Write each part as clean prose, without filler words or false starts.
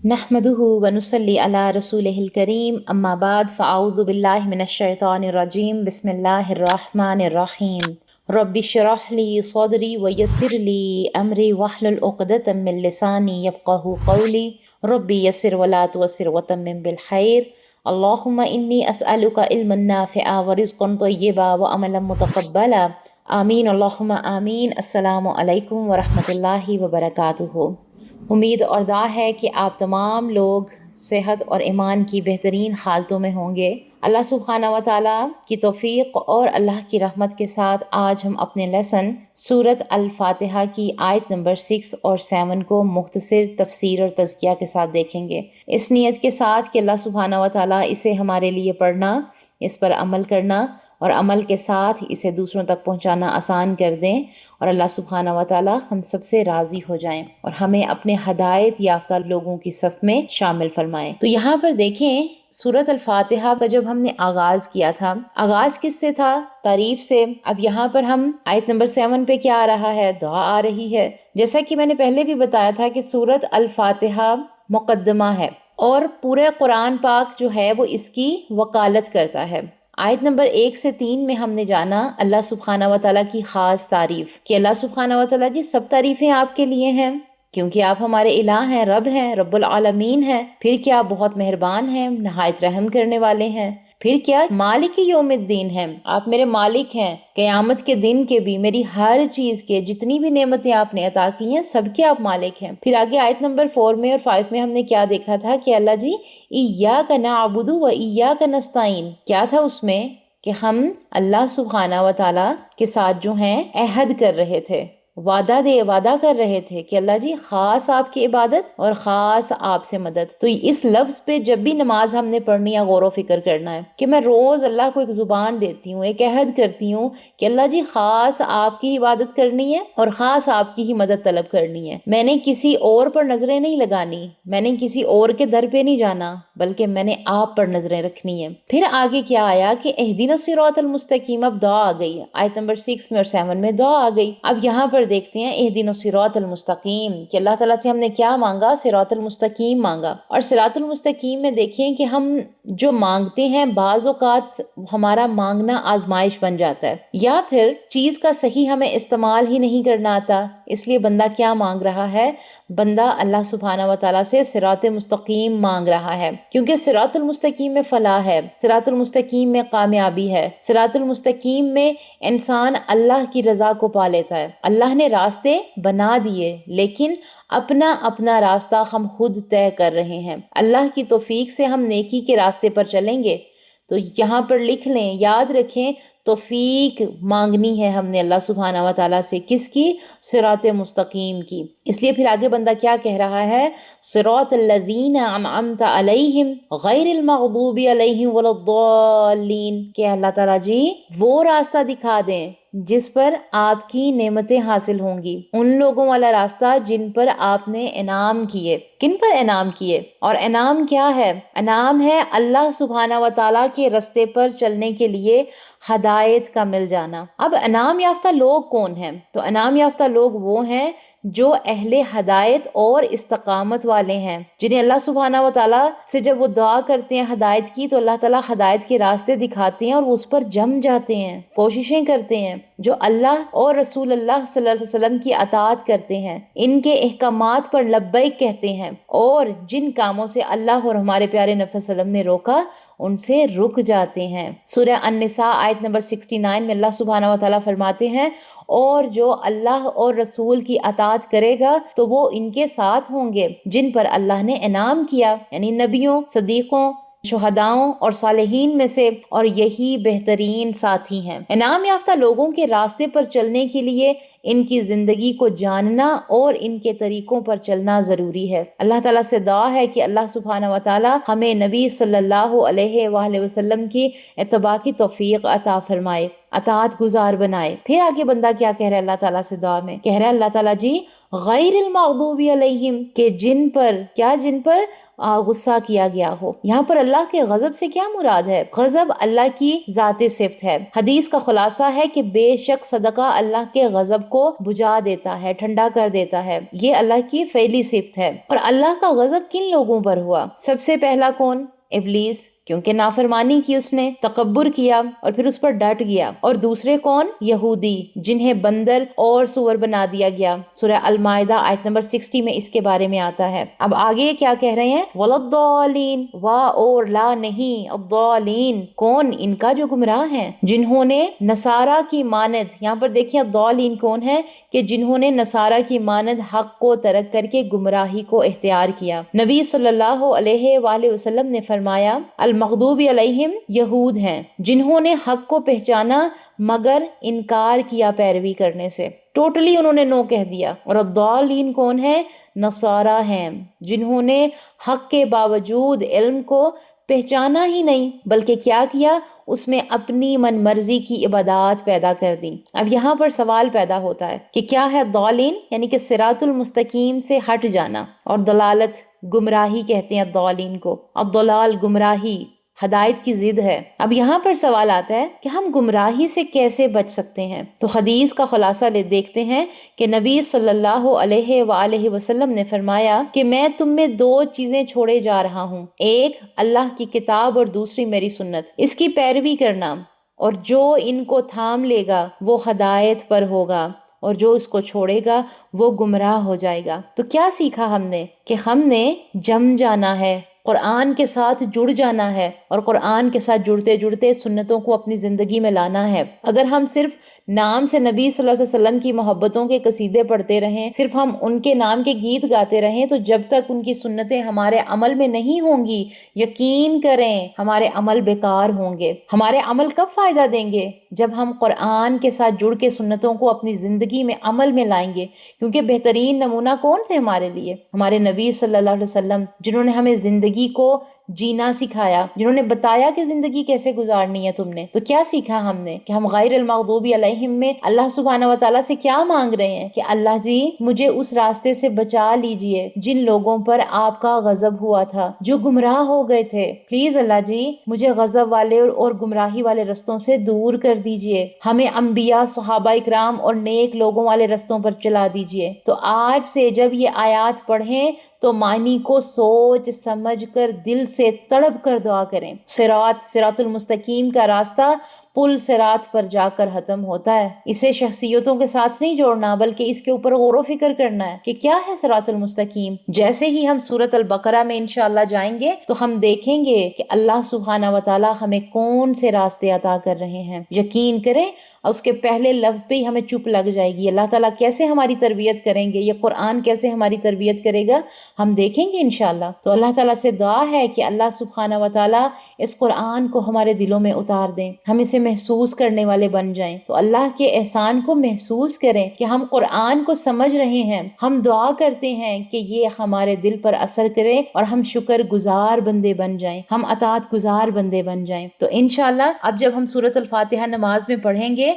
نحمده ونصلي على رسوله الكريم اما بعد فاعوذ بالله من الشيطان الرجيم بسم الله الرحمن الرحيم رب اشرح لي صدري ويسر لي امري واحلل عقدة من لساني يفقهوا قولي ربي يسر ولا تعسر وتمم بالخير اللهم اني اسالك علما نافعا ورزقا طيبا وعملا متقبلا آمین اللہم آمین۔ السلام علیکم ورحمۃ اللہ وبرکاتہ۔ امید اور دعا ہے کہ آپ تمام لوگ صحت اور ایمان کی بہترین حالتوں میں ہوں گے۔ اللہ سبحانہ و تعالیٰ کی توفیق اور اللہ کی رحمت کے ساتھ آج ہم اپنے لیسن سورۃ الفاتحہ کی آیت نمبر 6 اور 7 کو مختصر تفسیر اور تزکیہ کے ساتھ دیکھیں گے، اس نیت کے ساتھ کہ اللہ سبحانہ و تعالیٰ اسے ہمارے لیے پڑھنا، اس پر عمل کرنا اور عمل کے ساتھ اسے دوسروں تک پہنچانا آسان کر دیں، اور اللہ سبحانہ و تعالیٰ ہم سب سے راضی ہو جائیں اور ہمیں اپنے ہدایت یافتہ لوگوں کی صف میں شامل فرمائیں۔ تو یہاں پر دیکھیں سورۃ الفاتحہ کا جب ہم نے آغاز کیا تھا، آغاز کس سے تھا؟ تعریف سے۔ اب یہاں پر ہم آیت نمبر 7 پہ کیا آ رہا ہے؟ دعا آ رہی ہے۔ جیسا کہ میں نے پہلے بھی بتایا تھا کہ سورۃ الفاتحہ مقدمہ ہے اور پورے قرآن پاک جو ہے وہ اس کی وکالت کرتا ہے۔ آیت نمبر 1 سے 3 میں ہم نے جانا اللہ سبحانہ و تعالیٰ کی خاص تعریف، کہ اللہ سبحانہ و تعالیٰ جی سب تعریفیں آپ کے لیے ہیں کیونکہ آپ ہمارے الہ ہیں، رب ہیں، رب العالمین ہیں۔ پھر کیا بہت مہربان ہیں، نہایت رحم کرنے والے ہیں۔ پھر کیا مالک یوم الدین ہیں، آپ میرے مالک ہیں، قیامت کے دن کے بھی، میری ہر چیز کے جتنی بھی نعمتیں آپ نے عطا کی ہیں سب کے آپ مالک ہیں۔ پھر آگے آیت نمبر 4 میں اور 5 میں ہم نے کیا دیکھا تھا کہ اللہ جی ایاک نعبد و ایاک نستعین، کیا تھا اس میں کہ ہم اللہ سبحانہ و تعالیٰ کے ساتھ جو ہیں عہد کر رہے تھے، وعدہ کر رہے تھے کہ اللہ جی خاص آپ کی عبادت اور خاص آپ سے مدد۔ تو اس لفظ پہ جب بھی نماز ہم نے پڑھنی ہے غور و فکر کرنا ہے کہ میں روز اللہ کو ایک زبان دیتی ہوں، ایک عہد کرتی ہوں کہ اللہ جی خاص آپ کی عبادت کرنی ہے اور خاص آپ کی ہی مدد طلب کرنی ہے۔ میں نے کسی اور پر نظریں نہیں لگانی، میں نے کسی اور کے در پہ نہیں جانا، بلکہ میں نے آپ پر نظریں رکھنی ہے۔ پھر آگے کیا آیا کہ اہدنا الصراط المستقیم، اب دعا آ گئی، آیت نمبر 6 میں اور 7 میں دعا آ گئی۔ اب یہاں پر دیکھتے ہیں اہدنا الصراط المستقیم کہ اللہ تعالیٰ سے ہم نے کیا مانگا؟ صراط المستقیم مانگا۔ اور صراط المستقیم میں دیکھیں کہ ہم جو مانگتے ہیں بعض اوقات ہمارا مانگنا آزمائش بن جاتا ہے، یا پھر چیز کا صحیح ہمیں استعمال ہی نہیں کرنا آتا، اس لیے بندہ کیا مانگ رہا ہے؟ بندہ اللہ سبحانہ و تعالیٰ سے صراط مستقیم مانگ رہا ہے، کیونکہ صراط المستقیم میں فلاح ہے، صراط المستقیم میں کامیابی ہے، صراط المستقیم میں انسان اللہ کی رضا کو پا لیتا ہے۔ اللہ نے راستے بنا دیے لیکن اپنا راستہ ہم خود طے کر رہے ہیں۔ اللہ کی توفیق سے ہم نیکی کے راستے پر چلیں گے۔ تو یہاں پر لکھ لیں، یاد رکھیں، توفیق مانگنی ہے ہم نے اللہ سبحانہ و تعالیٰ سے، کس کی؟ صراط مستقیم کی۔ اس لیے پھر آگے بندہ کیا کہہ رہا ہے؟ صراط الذین انعمت علیہم غیر المغضوب علیہم ولا الضالین، کہ اللہ تعالیٰ جی وہ راستہ دکھا دیں جس پر آپ کی نعمتیں حاصل ہوں گی، ان لوگوں والا راستہ جن پر آپ نے انعام کیے۔ کن پر انعام کیے؟ اور انعام کیا ہے؟ انعام ہے اللہ سبحانہ و تعالیٰ کے راستے پر چلنے کے لیے ہدایت کا مل جانا۔ اب انعام یافتہ لوگ کون ہیں؟ تو انعام یافتہ لوگ وہ ہیں جو اہل ہدایت اور استقامت والے ہیں، جنہیں اللہ سبحانہ و تعالیٰ سے جب وہ دعا کرتے ہیں ہدایت کی تو اللہ تعالیٰ ہدایت کے راستے دکھاتے ہیں اور اس پر جم جاتے ہیں، کوششیں کرتے ہیں، جو اللہ اور رسول اللہ صلی اللہ علیہ وسلم کی اطاعت کرتے ہیں، ان کے احکامات پر لبیک کہتے ہیں، اور جن کاموں سے اللہ اور ہمارے پیارے نبی صلی اللہ علیہ وسلم نے روکا ان سے رک جاتے ہیں۔ سورہ النساء آیت نمبر 69 میں اللہ سبحانہ و تعالیٰ فرماتے ہیں اور جو اللہ اور رسول کی اطاعت کرے گا تو وہ ان کے ساتھ ہوں گے جن پر اللہ نے انعام کیا، یعنی نبیوں، صدیقوں، شہداؤں اور صالحین میں سے، اور یہی بہترین ساتھی ہیں۔ انعام یافتہ لوگوں کے راستے پر چلنے کے لیے ان کی زندگی کو جاننا اور ان کے طریقوں پر چلنا ضروری ہے۔ اللہ تعالیٰ سے دعا ہے کہ اللہ سبحانہ و تعالیٰ ہمیں نبی صلی اللہ علیہ وآلہ وسلم کی اتباع کی توفیق عطا فرمائے، اطاعت گزار بنائے۔ پھر آگے بندہ کیا کہہ رہا ہے اللہ تعالیٰ سے دعا میں؟ کہہ رہا ہے اللہ تعالیٰ جی غیر المغضوب علیہم، کہ جن پر غصہ کیا گیا ہو۔ یہاں پر اللہ کے غضب سے کیا مراد ہے؟ غضب اللہ کی ذاتی صفت ہے۔ حدیث کا خلاصہ ہے کہ بے شک صدقہ اللہ کے غضب کو بجھا دیتا ہے، ٹھنڈا کر دیتا ہے۔ یہ اللہ کی فعلی صفت ہے۔ اور اللہ کا غضب کن لوگوں پر ہوا؟ سب سے پہلا کون؟ ابلیس، کیونکہ نافرمانی کی اس نے، تکبر کیا اور پھر اس پر ڈٹ گیا۔ اور دوسرے کون؟ یہودی، جنہیں بندر اور سور بنا دیا گیا۔ سورہ المائدہ آیت نمبر 60 میں اس کے بارے میں آتا ہے۔ اب آگے کیا کہہ رہے ہیں؟ وَلَضَّالِينَ، وا اور لا نہیں، الضالین، کون؟ ان کا جو گمراہ ہیں، جنہوں نے نصارہ کی مانند، یہاں پر دیکھیں الضالین کون ہے؟ کہ جنہوں نے نصارہ کی مانند حق کو ترک کر کے گمراہی کو اختیار کیا۔ نبی صلی اللہ علیہ وآلہ وسلم نے فرمایا المغضوب علیہم یہود ہیں، جنہوں نے حق کو پہچانا مگر انکار کیا پیروی کرنے سے، ٹوٹلی انہوں نے نو کہہ دیا۔ اور الضالین کون ہے؟ نصارہ ہیں، جنہوں نے حق کے باوجود علم کو پہچانا ہی نہیں، بلکہ کیا کیا؟ اس میں اپنی من مرضی کی عبادات پیدا کر دی۔ اب یہاں پر سوال پیدا ہوتا ہے کہ کیا ہے ضالین؟ یعنی کہ صراط المستقیم سے ہٹ جانا، اور ضلالت، گمراہی کہتے ہیں ضالین کو۔ اب ضلال گمراہی ہدایت کی ضد ہے۔ اب یہاں پر سوال آتا ہے کہ ہم گمراہی سے کیسے بچ سکتے ہیں؟ تو حدیث کا خلاصہ دیکھتے ہیں کہ نبی صلی اللہ علیہ وآلہ وسلم نے فرمایا کہ میں تم میں دو چیزیں چھوڑے جا رہا ہوں، ایک اللہ کی کتاب اور دوسری میری سنت، اس کی پیروی کرنا، اور جو ان کو تھام لے گا وہ ہدایت پر ہوگا، اور جو اس کو چھوڑے گا وہ گمراہ ہو جائے گا۔ تو کیا سیکھا ہم نے؟ کہ ہم نے جم جانا ہے، قرآن کے ساتھ جڑ جانا ہے، اور قرآن کے ساتھ جڑتے جڑتے سنتوں کو اپنی زندگی میں لانا ہے۔ اگر ہم صرف نام سے نبی صلی اللہ علیہ وسلم کی محبتوں کے قصیدے پڑھتے رہیں، صرف ہم ان کے نام کے گیت گاتے رہیں، تو جب تک ان کی سنتیں ہمارے عمل میں نہیں ہوں گی، یقین کریں ہمارے عمل بیکار ہوں گے۔ ہمارے عمل کب فائدہ دیں گے؟ جب ہم قرآن کے ساتھ جڑ کے سنتوں کو اپنی زندگی میں عمل میں لائیں گے، کیونکہ بہترین نمونہ کون تھے ہمارے لیے؟ ہمارے نبی صلی اللہ علیہ وسلم، جنہوں نے ہمیں زندگی کو جینا سکھایا، جنہوں نے بتایا کہ زندگی کیسے گزارنی ہے تم نے۔ تو کیا سیکھا ہم نے؟ کہ ہم غیر المغضوب علیہم میں اللہ سبحانہ و تعالیٰ سے کیا مانگ رہے ہیں؟ کہ اللہ جی مجھے اس راستے سے بچا لیجئے جن لوگوں پر آپ کا غضب ہوا تھا، جو گمراہ ہو گئے تھے۔ پلیز اللہ جی مجھے غضب والے اور گمراہی والے رستوں سے دور کر دیجئے، ہمیں انبیاء، صحابہ اکرام اور نیک لوگوں والے رستوں پر چلا دیجئے۔ تو آج سے جب یہ آیات پڑھیں تو معنی کو سوچ سمجھ کر دل سے تڑپ کر دعا کریں۔ صراط المستقیم کا راستہ پل صراط پر جا کر ختم ہوتا ہے۔ اسے شخصیتوں کے ساتھ نہیں جوڑنا، بلکہ اس کے اوپر غور و فکر کرنا ہے کہ کیا ہے صراط المستقیم۔ جیسے ہی ہم سورۃ البقرہ میں انشاءاللہ جائیں گے تو ہم دیکھیں گے کہ اللہ سبحانہ و تعالی ہمیں کون سے راستے عطا کر رہے ہیں۔ یقین کریں اور اس کے پہلے لفظ پہ ہی ہمیں چپ لگ جائے گی۔ اللہ تعالیٰ کیسے ہماری تربیت کریں گے، یہ قرآن کیسے ہماری تربیت کرے گا، ہم دیکھیں گے انشاءاللہ۔ تو اللہ تعالیٰ سے دعا ہے کہ اللہ سبحانہ و تعالیٰ اس قرآن کو ہمارے دلوں میں اتار دیں، ہم اسے محسوس کرنے والے بن جائیں۔ تو اللہ کے احسان کو محسوس کریں کہ ہم قرآن کو سمجھ رہے ہیں۔ ہم دعا کرتے ہیں کہ یہ ہمارے دل پر اثر کرے اور ہم شکر گزار بندے بن جائیں، ہم اطاعت گزار بندے بن جائیں۔ تو انشاءاللہ اب جب ہم سورۃ الفاتحہ نماز میں پڑھیں گے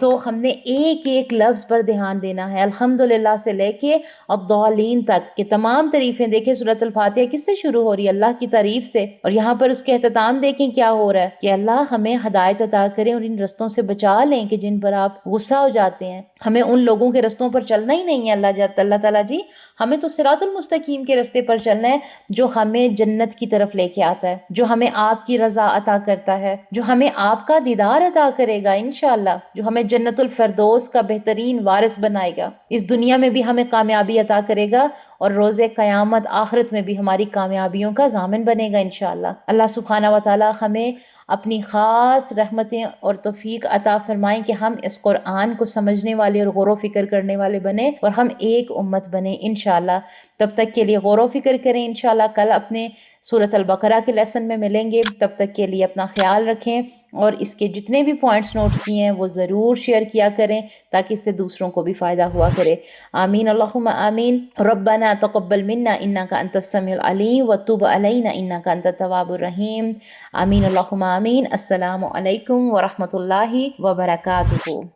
تو ہم نے ایک ایک لفظ پر دھیان دینا ہے، الحمدللہ سے لے کے الضالین تک، کہ تمام تعریفیں دیکھیں سورۃ الفاتحہ کس سے شروع ہو رہی ہے؟ اللہ کی تعریف سے، اور یہاں پر اس کے اختتام دیکھیں کیا ہو رہا ہے کہ اللہ ہمیں ہدایت عطا کریں اور ان رستوں سے بچا لیں کہ جن پر آپ غصہ ہو جاتے ہیں۔ ہمیں ان لوگوں کے رستوں پر چلنا ہی نہیں ہے اللہ تعالیٰ جی، ہمیں تو صراط المستقیم کے رستے پر چلنا ہے، جو ہمیں جنت کی طرف لے کے آتا ہے، جو ہمیں آپ کی رضا عطا کرتا ہے، جو ہمیں آپ کا دیدار عطا کرے گا انشاءاللہ، جو ہمیں جنت الفردوس کا بہترین وارث بنائے گا، اس دنیا میں بھی ہمیں کامیابی عطا کرے گا اور روز قیامت آخرت میں بھی ہماری کامیابیوں کا ضامن بنے گا انشاءاللہ۔ اللہ سبحانہ و تعالی ہمیں اپنی خاص رحمتیں اور توفیق عطا فرمائیں کہ ہم اس قرآن کو سمجھنے والے اور غور و فکر کرنے والے بنیں اور ہم ایک امت بنیں انشاءاللہ۔ تب تک کے لیے غور و فکر کریں انشاءاللہ، کل اپنے سورۃ البقرہ کے لیسن میں ملیں گے۔ تب تک کے لیے اپنا خیال رکھیں اور اس کے جتنے بھی پوائنٹس نوٹ کیے ہیں وہ ضرور شیئر کیا کریں تاکہ اس سے دوسروں کو بھی فائدہ ہوا کرے۔ آمین اللہم آمین۔ ربنا تقبل منا انک انت السمیع العلیم وتب علینا انک انت التواب الرحیم۔ آمین اللہم آمین۔ السلام علیکم ورحمۃ اللہ وبرکاتہ۔